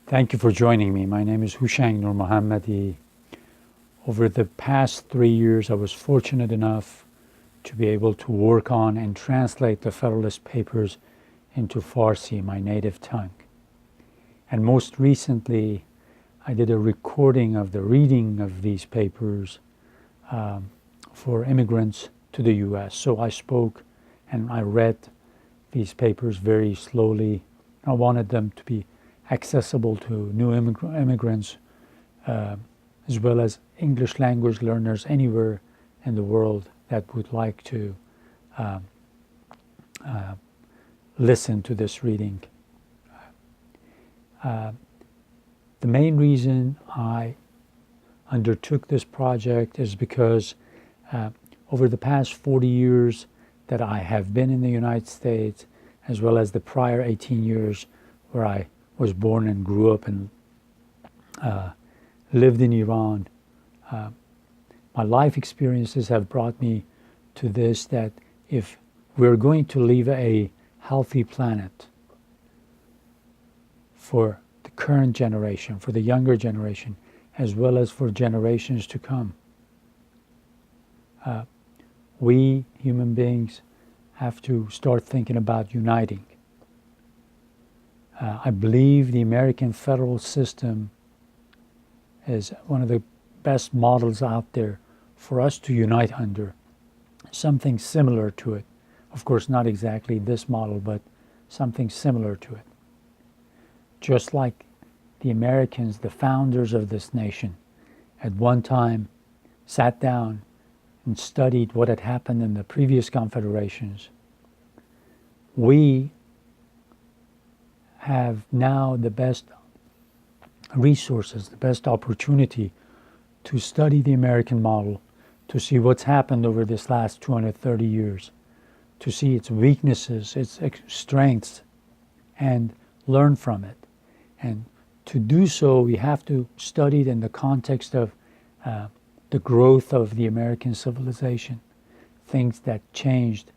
Thank you for joining me. My name is Hushang Nur Mohammadi. Over the past 3 years, I was fortunate enough to be able to work on and translate the Federalist Papers into Farsi, my native tongue. And most recently, I did a recording of the reading of these papers for immigrants to the U.S. So I spoke and I read these papers very slowly. I wanted them to be accessible to new immigrants as well as English language learners anywhere in the world that would like to listen to this reading. The main reason I undertook this project is because over the past 40 years that I have been in the United States, as well as the prior 18 years where I was born and grew up and lived in Iran, my life experiences have brought me to this, that if we're going to leave a healthy planet for the current generation, for the younger generation, as well as for generations to come, we human beings have to start thinking about uniting. I believe the American federal system is one of the best models out there for us to unite under, something similar to it. Of course, not exactly this model, but something similar to it. Just like the Americans, the founders of this nation, at one time sat down and studied what had happened in the previous confederations, we have now the best resources, the best opportunity to study the American model, to see what's happened over this last 230 years, to see its weaknesses, its strengths, and learn from it. And to do so, we have to study it in the context of the growth of the American civilization, things that changed,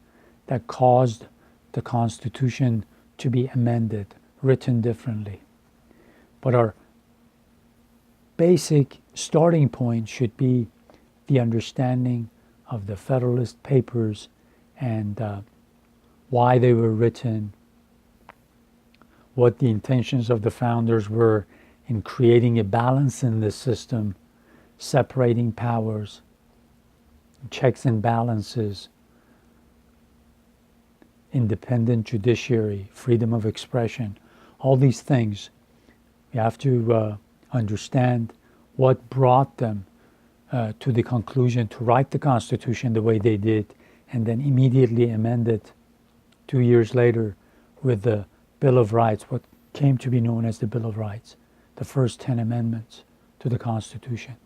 that caused the Constitution to be amended, written differently. But our basic starting point should be the understanding of the Federalist Papers and why they were written, what the intentions of the founders were in creating a balance in the system, separating powers, checks and balances, independent judiciary, freedom of expression, all these things. We have to understand what brought them to the conclusion to write the Constitution the way they did, and then immediately amend it 2 years later with the Bill of Rights, what came to be known as the Bill of Rights, the first 10 amendments to the Constitution.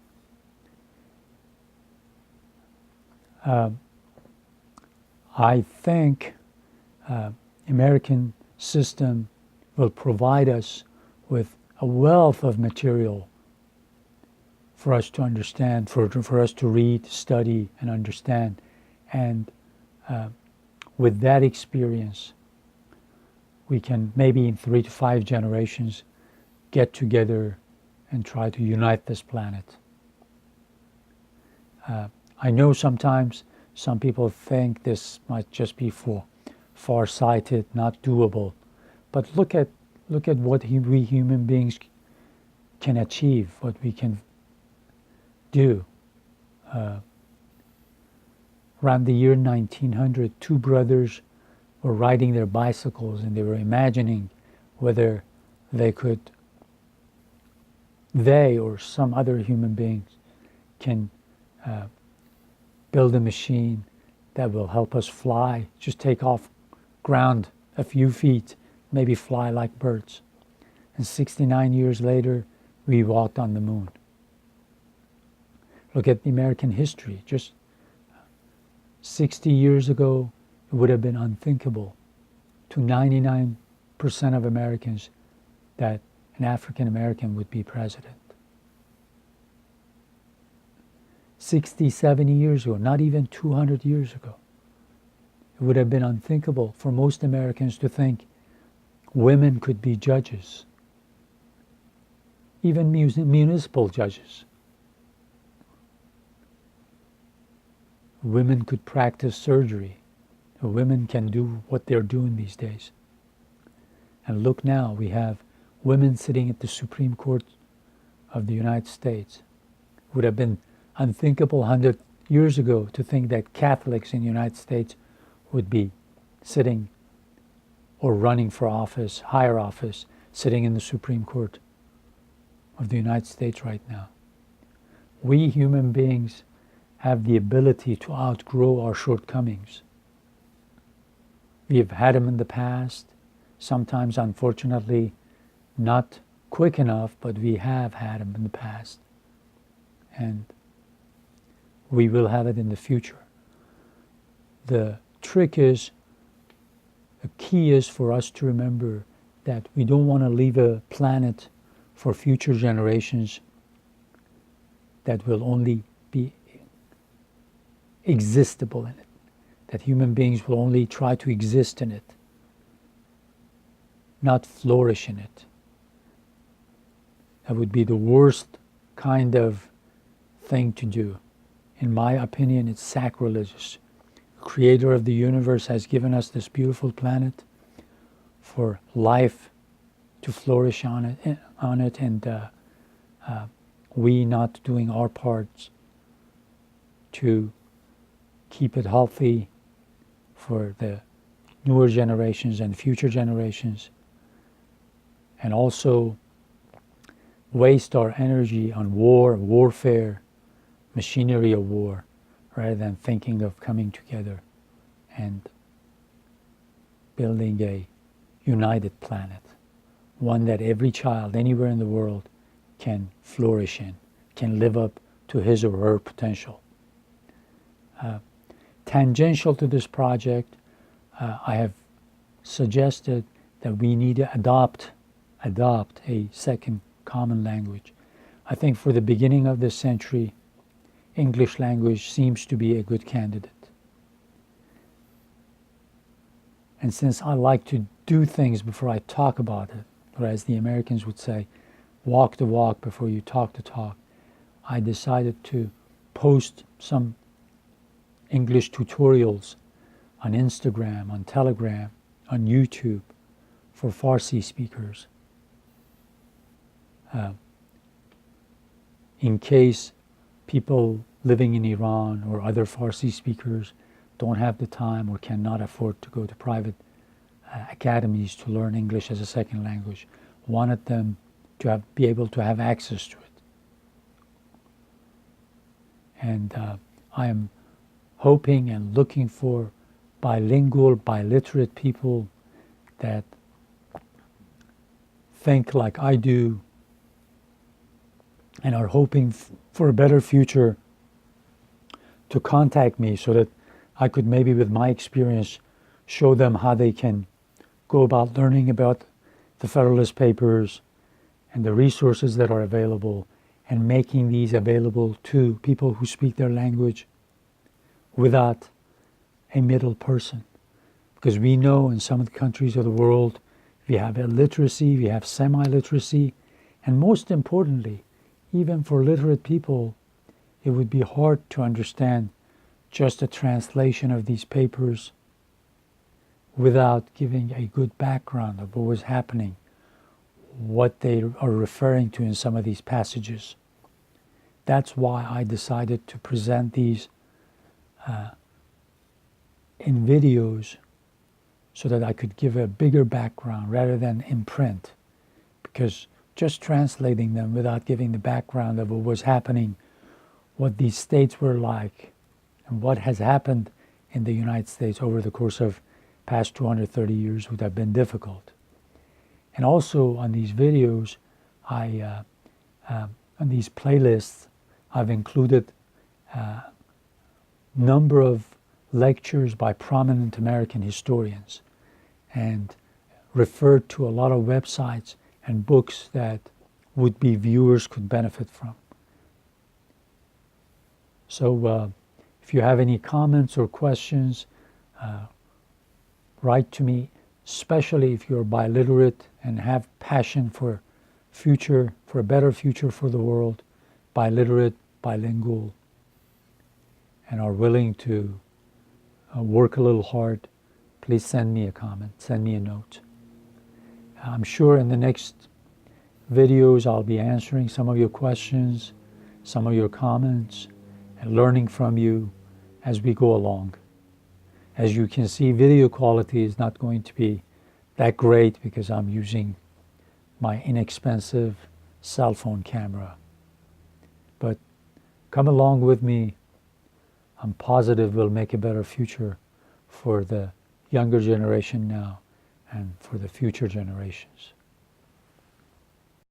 I think American system will provide us with a wealth of material for us to understand, for us to read, study, and understand. And with that experience, we can maybe in 3 to 5 generations get together and try to unite this planet. I know sometimes some people think this might just be for far-sighted, not doable, but look at what we human beings can achieve, what we can do. Around the year 1900, 2 brothers were riding their bicycles and they were imagining whether they or some other human beings can build a machine that will help us fly, just take off ground a few feet, maybe fly like birds. And 69 years later, we walked on the moon. Look at the American history. Just 60 years ago, it would have been unthinkable to 99% of Americans that an African American would be president. 60, 70 years ago, not even 200 years ago, it would have been unthinkable for most Americans to think women could be judges. even municipal judges. Women could practice surgery. Women can do what they're doing these days. And look now, we have women sitting at the Supreme Court of the United States. It would have been unthinkable 100 years ago to think that Catholics in the United States would be sitting or running for office, higher office, sitting in the Supreme Court of the United States right now. We human beings have the ability to outgrow our shortcomings. We have had them in the past, sometimes unfortunately not quick enough, but we have had them in the past. And we will have it in the future. The trick is, the key is for us to remember that we don't want to leave a planet for future generations that will only be existable in it, that human beings will only try to exist in it, not flourish in it. That would be the worst kind of thing to do. In my opinion, it's sacrilegious. The Creator of the universe has given us this beautiful planet for life to flourish on it, and we not doing our parts to keep it healthy for the newer generations and future generations, and also waste our energy on warfare, machinery of war, rather than thinking of coming together and building a united planet, one that every child anywhere in the world can flourish in, can live up to his or her potential. Tangential to this project, I have suggested that we need to adopt a second common language. I think for the beginning of this century, English language seems to be a good candidate. And since I like to do things before I talk about it, or as the Americans would say, walk the walk before you talk the talk, I decided to post some English tutorials on Instagram, on Telegram, on YouTube for Farsi speakers. In case people living in Iran or other Farsi speakers don't have the time or cannot afford to go to private academies to learn English as a second language, wanted them to be able to have access to it. And I am hoping and looking for bilingual, biliterate people that think like I do and are hoping for a better future to contact me so that I could maybe with my experience show them how they can go about learning about the Federalist Papers and the resources that are available, and making these available to people who speak their language without a middle person. Because we know in some of the countries of the world, we have illiteracy, we have semi-literacy, and most importantly, even for literate people, it would be hard to understand just a translation of these papers without giving a good background of what was happening, what they are referring to in some of these passages. That's why I decided to present these in videos so that I could give a bigger background rather than in print, because just translating them without giving the background of what was happening, what these states were like, and what has happened in the United States over the course of past 230 years would have been difficult. And also on these videos, on these playlists, I've included a number of lectures by prominent American historians and referred to a lot of websites and books that would-be viewers could benefit from. So if you have any comments or questions, write to me, especially if you're biliterate and have passion for future, for a better future for the world, biliterate, bilingual, and are willing to work a little hard, please send me a comment, send me a note. I'm sure in the next videos I'll be answering some of your questions, some of your comments, and learning from you as we go along. As you can see, video quality is not going to be that great because I'm using my inexpensive cell phone camera. But come along with me. I'm positive we'll make a better future for the younger generation now and for the future generations.